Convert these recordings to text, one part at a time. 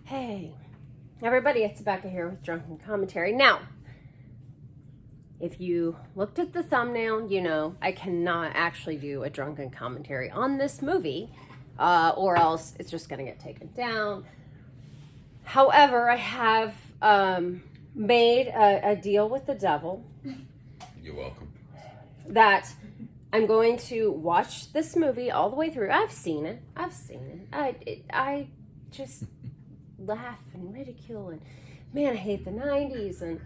Hey, everybody, it's Becca here with Drunken Commentary. Now, if you looked at the thumbnail, you know I cannot actually do a drunken commentary on this movie, or else it's just going to get taken down. However, I have made a deal with the devil. You're welcome. That I'm going to watch this movie all the way through. I've seen it. I just laugh and ridicule and man, I hate the 90s, and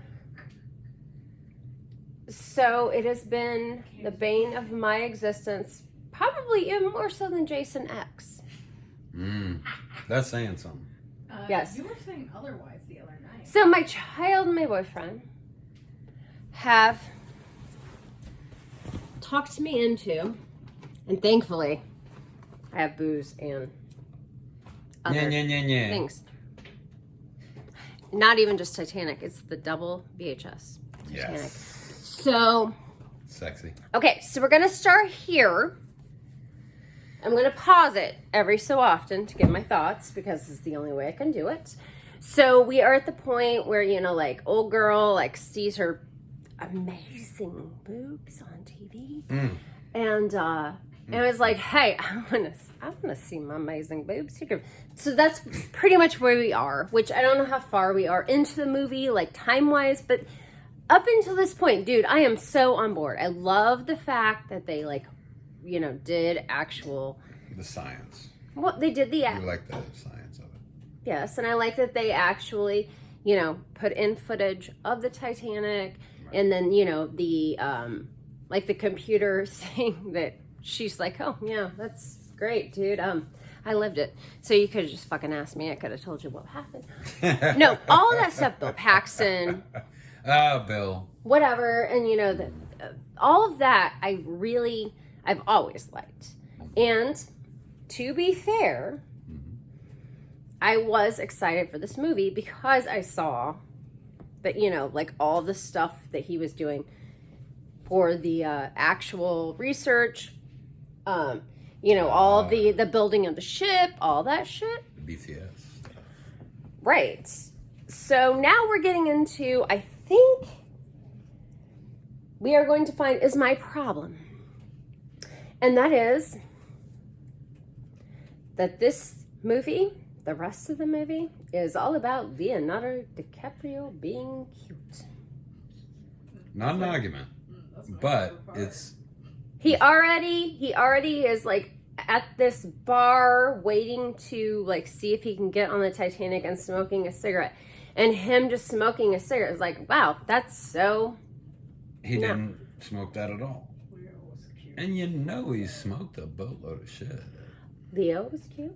so it has been the bane of my existence, probably even more so than Jason X. That's saying something. Yes. You were saying otherwise the other night. So my child and my boyfriend have talked me into, and thankfully I have booze and other things. Not even just Titanic, it's the double VHS Titanic. Yes. So, Sexy. okay, so we're gonna start here. I'm gonna pause it every so often to give my thoughts because it's the only way I can do it. So we are at the point where, you know, like old girl like sees her amazing boobs on TV. And I was like, hey, I wanna see my amazing boobs. So that's pretty much where we are, which I don't know how far we are into the movie, like time-wise, but up until this point, dude, I am so on board. I love the fact that they, like, you know, did actual... The science. Well, they did the... You like the science of it. Yes, and I like that they actually, you know, put in footage of the Titanic, right. And then, you know, the, like the computer saying that she's like, oh, yeah, that's great, dude. I lived it. So you could have just fucking asked me. I could have told you what happened. No, all of that stuff, Bill Paxton. Bill. Whatever. And, you know, all of that I've always liked. And to be fair, I was excited for this movie because I saw that, you know, like all the stuff that he was doing for the actual research, you know, all of the building of the ship, all that shit. BTS stuff. Right. So now we're getting into, I think we are going to find is my problem. And that is that this movie, the rest of the movie, is all about Leonardo DiCaprio being cute. Not an argument, but it's... He already is like at this bar waiting to like see if he can get on the Titanic and smoking a cigarette. And him just smoking a cigarette is like, wow, that's so... He didn't smoke that at all. And you know he smoked a boatload of shit. Leo was cute.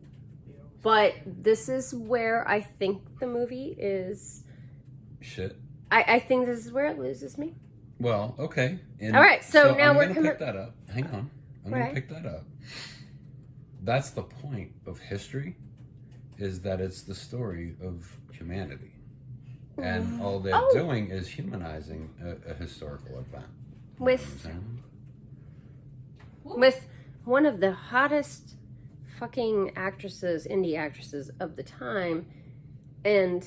But this is where I think the movie is... Shit. I think this is where it loses me. Well, okay. All right, so now we're going to pick that up. Hang on. I'm going to pick that up. That's the point of history, is that it's the story of humanity. And all they're doing is humanizing a historical event. With one of the hottest fucking actresses, indie actresses of the time, and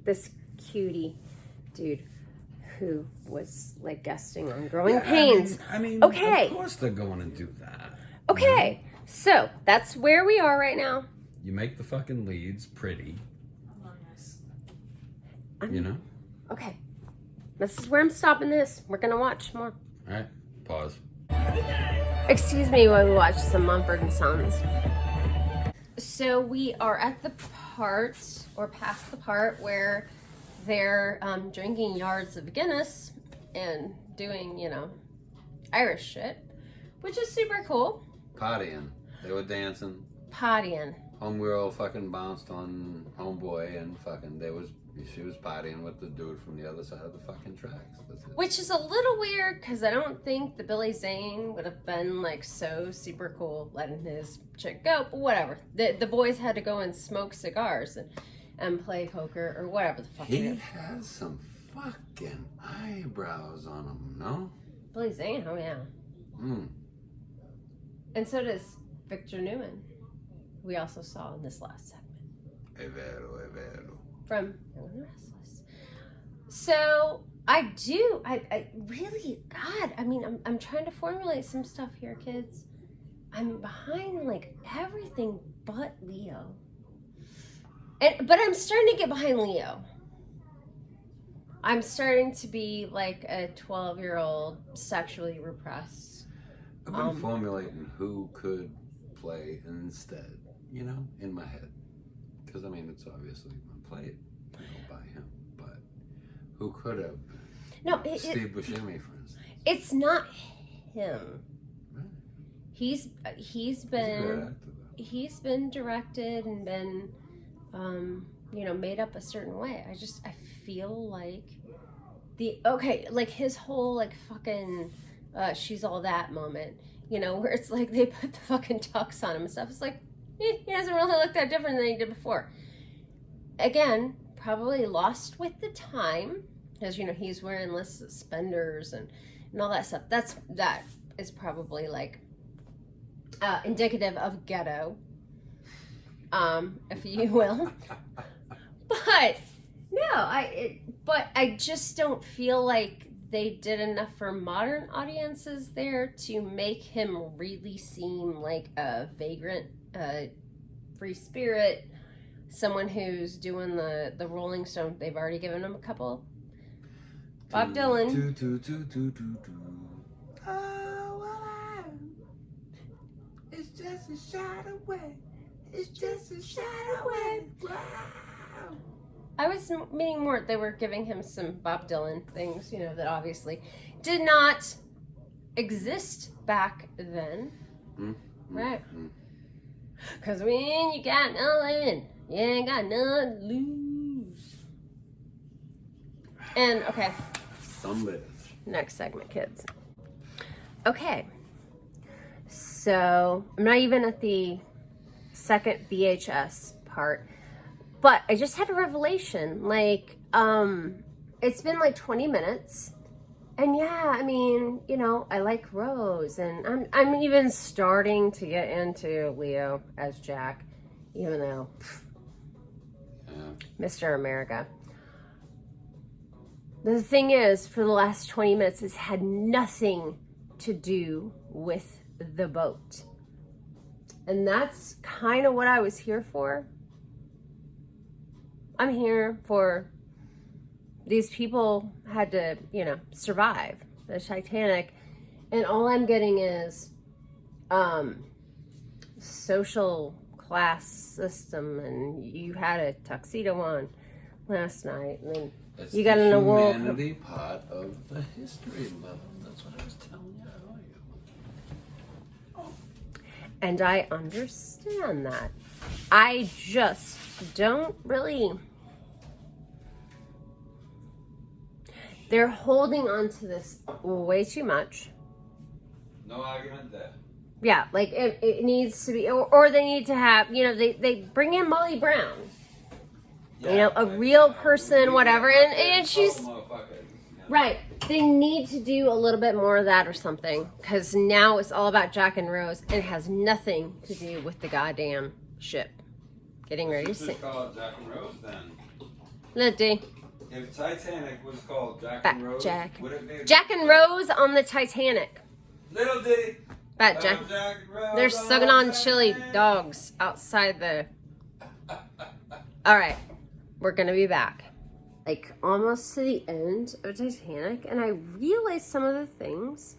this cutie dude who was like guesting on Growing Pains. I mean, okay. Of course they're going to do that. Okay, so that's where we are right now. You make the fucking leads pretty. You know? Okay. This is where I'm stopping this. We're going to watch more. All right, pause. Excuse me while we watch some Mumford & Sons. So we are at the part, or past the part, where they're drinking yards of Guinness and doing, you know, Irish shit, which is super cool. Partying. They were dancing. Partying. Homegirl fucking bounced on Homeboy and fucking she was partying with the dude from the other side of the fucking tracks. That's it. Which is a little weird because I don't think the Billy Zane would have been like so super cool letting his chick go, but whatever. The boys had to go and smoke cigars and play poker or whatever the fuck. He has some fucking eyebrows on him, no? Billy Zane, oh yeah. And so does Victor Newman. We also saw in this last segment. From Young and Restless. So I really, God, I mean, I'm trying to formulate some stuff here, kids. I'm behind like everything but Leo. But I'm starting to get behind Leo. I'm starting to be like a 12-year-old sexually repressed. I've been formulating who could play instead, you know, in my head. Because, I mean, it's obviously been played, you know, by him. But who could have been? No, Steve Buscemi, for instance. It's not him. Right. He's been He's a great actor, though. he's been directed and been you know, made up a certain way. I feel like like his whole like fucking she's all that moment, you know, where it's like they put the fucking tux on him and stuff. It's like he doesn't really look that different than he did before. Again, probably lost with the time, because you know he's wearing less suspenders and all that stuff. That is probably like indicative of ghetto, if you will. But no, but I just don't feel like they did enough for modern audiences there to make him really seem like a vagrant, free spirit, someone who's doing the Rolling Stone. They've already given him a couple. Bob Dylan. It's just a shot away. It's just a shot away. Wow. I was meaning more, they were giving him some Bob Dylan things, you know, that obviously did not exist back then. Right? Because when you got nothing, you ain't got nothing to lose. And, okay. Somebody. Next segment, kids. Okay. So, I'm not even at the second VHS part. But I just had a revelation, like, it's been like 20 minutes, and yeah, I mean, you know, I like Rose, and I'm even starting to get into Leo as Jack, even though, Mr. America. The thing is, for the last 20 minutes, it's had nothing to do with the boat. And that's kind of what I was here for. I'm here for these people had to, you know, survive the Titanic, and all I'm getting is social class system, and you had a tuxedo on last night, and then That's you got the an award. humanity part of the history level. That's what I was telling you earlier. And I understand that. I just don't really. They're holding on to this way too much. No argument there. Yeah, like it needs to be, or they need to have, you know, they bring in Molly Brown. Yeah, you know, a real person, whatever, and she's right. They need to do a little bit more of that or something, because now it's all about Jack and Rose, and it has nothing to do with the goddamn ship getting ready to sink. Called Jack and Rose then. Lite. If Titanic was called Jack Fat and Rose, Jack. would it be Jack and Rose on the Titanic. Little Diddy? Fat Jack. They're sucking on chili dogs outside the. All right, we're gonna be back. Like almost to the end of Titanic, and I realized some of the things.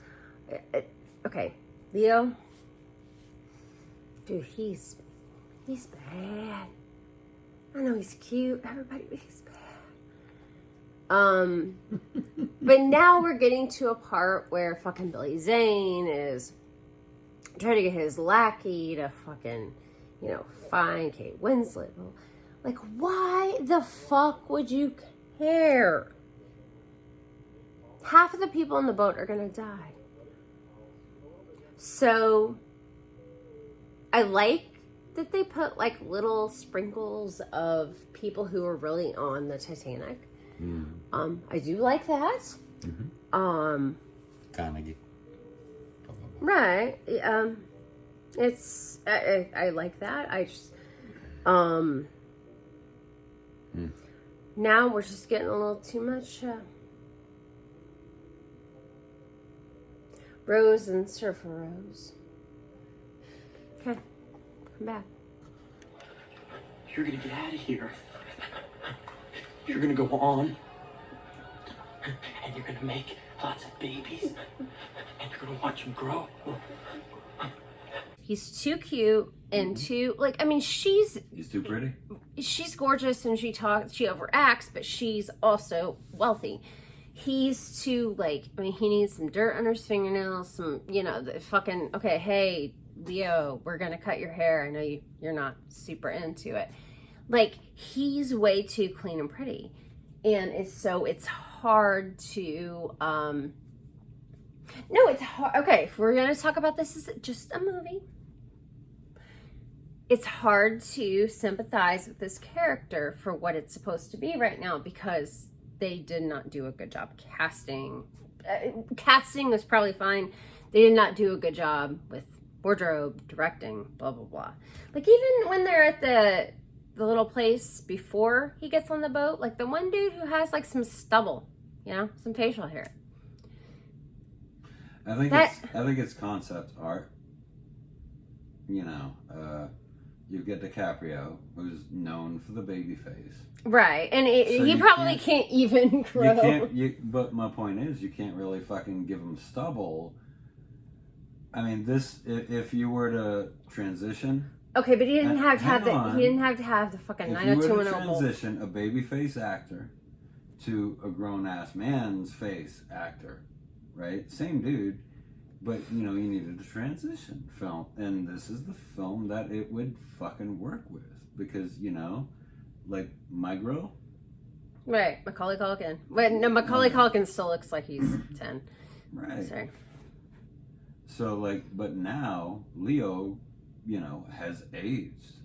Okay, Leo. Dude, he's bad. I know he's cute, everybody, but he's bad. But now we're getting to a part where fucking Billy Zane is trying to get his lackey to fucking, you know, find Kate Winslet. Like, why the fuck would you care? Half of the people on the boat are gonna die. So, I like that they put like little sprinkles of people who are really on the Titanic. I do like that. Carnegie. Right. It's I like that. I just Now we're just getting a little too much Rose and Surfer Rose. Okay, come back. You're gonna get out of here. You're gonna go on. And you're gonna make lots of babies. And you're gonna watch them grow. He's too cute and too, like, I mean, He's too pretty? she's gorgeous and she overacts, but she's also wealthy. He's too, like, I mean, he needs some dirt under his fingernails, some, you know, the fucking, okay, hey, Leo, we're gonna cut your hair. I know you're not super into it. Like, he's way too clean and pretty. And it's hard to, no, it's hard. Okay, if we're gonna talk about this as just a movie, it's hard to sympathize with this character for what it's supposed to be right now because they did not do a good job casting. Casting was probably fine. They did not do a good job with wardrobe, directing, blah, blah, blah. Like, even when they're at the little place before he gets on the boat, like the one dude who has like some stubble, you know, some facial hair. I think it's concept art. You know, you get DiCaprio, who's known for the baby face. Right, and So he probably can't even grow. But my point is, you can't really fucking give him stubble. I mean, if you were to transition. Okay, but he didn't have to have he didn't have to have the fucking if you were 90210 to transition a babyface actor to a grown-ass man's face actor, right? Same dude, but, you know, you needed a transition film. And this is the film that it would fucking work with. Because, you know, like, Migro. Right, Macaulay Culkin. But no, Macaulay Culkin still looks like he's 10. Right. Sorry. So, like, but now, Leo, you know, has aged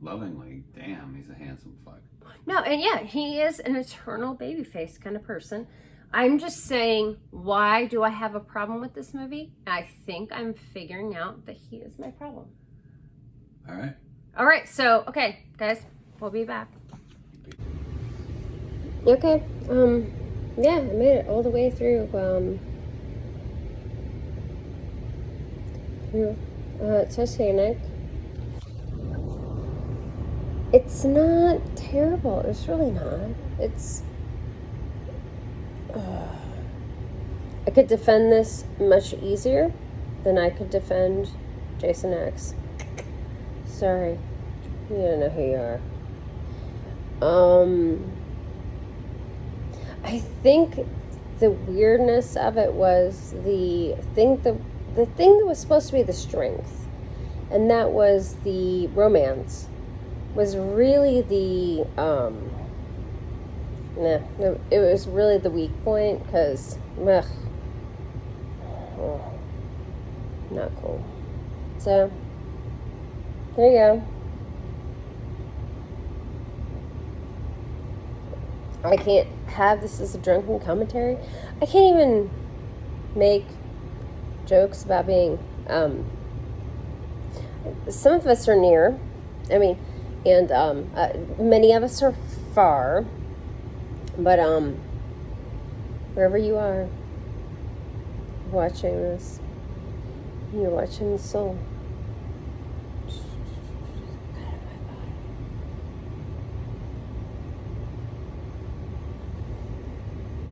lovingly. Damn, he's a handsome fuck. No, and yeah, he is an eternal babyface kind of person. I'm just saying, why do I have a problem with this movie? I think I'm figuring out that he is my problem. All right. All right, so, okay, guys, we'll be back. Okay, yeah, I made it all the way through, Titanic. It's not terrible. It's really not. It's... I could defend this much easier than I could defend Jason X. Sorry. You don't know who you are. I think the weirdness of it was the thing that was supposed to be the strength, and that was the romance, was really the it was really the weak point, because not cool. So there you go. I can't have this as a drunken commentary. I can't even make jokes about being some of us are near, I mean, and many of us are far, but wherever you are watching this, you're watching the soul.